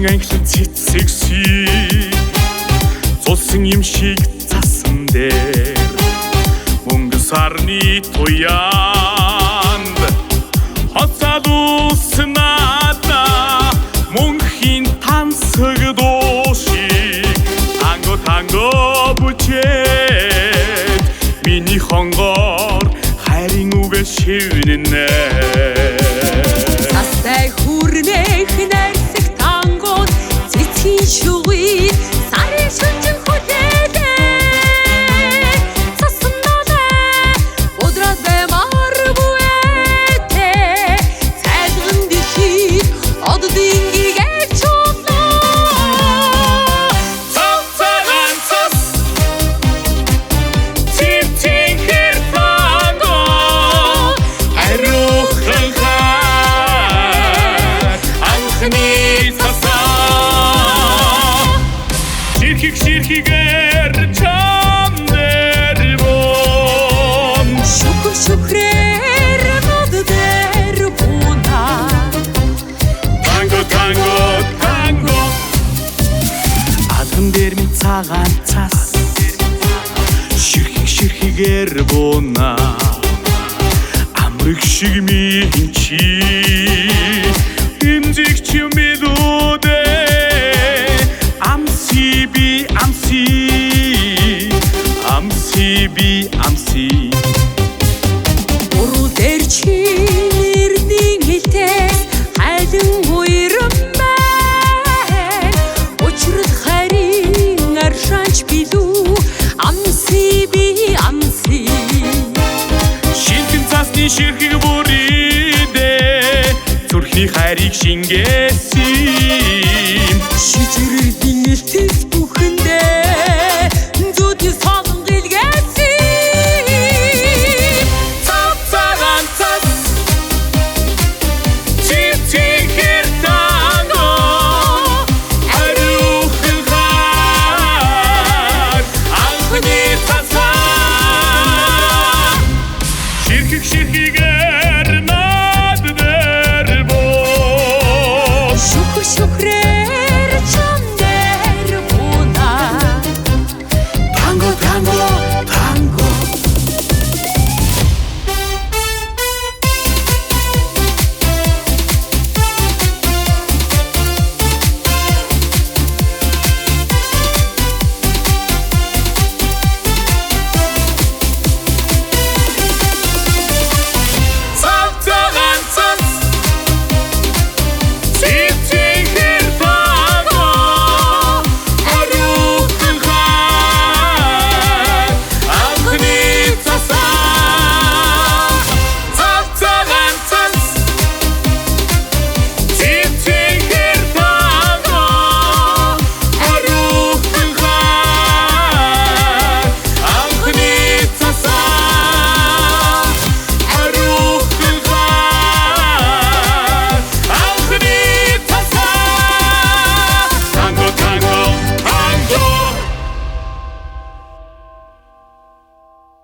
Английн анхлын цэцэгсийг цулсан юм шиг цасан дээр мөнгө сарны туяанд хоцалуулснада мөнхийн тансаг дуушиг танго бүчээд миний хонгоор хайрын үгээ шивнэнэ Састай хүрнэх найрсаг тангууд цэцгийн шугыг сарын шүнжин хүлээлээ Сасандалай удраад баймар бүэтэй цайлган дэлхийд оддингийг чуулаа Цацаган цас цэцэгхэр танго хариухан анхны цасаа ширхгээр чамдэр бон Шүхрээр мод дээр буна танго адган дээр минь цагаан цас ширхгээр буна амрыг шиг минь чи имзэгч мэдүүдэ амси Уруу дээр чи нэрний хэлтээс хайлан уйран байна Учрал харин аршаанч билүү амси шинтэн цасны ширхэг бүридэ зүрхний хайрыг шингээсэн Шижирэрдийн элтэс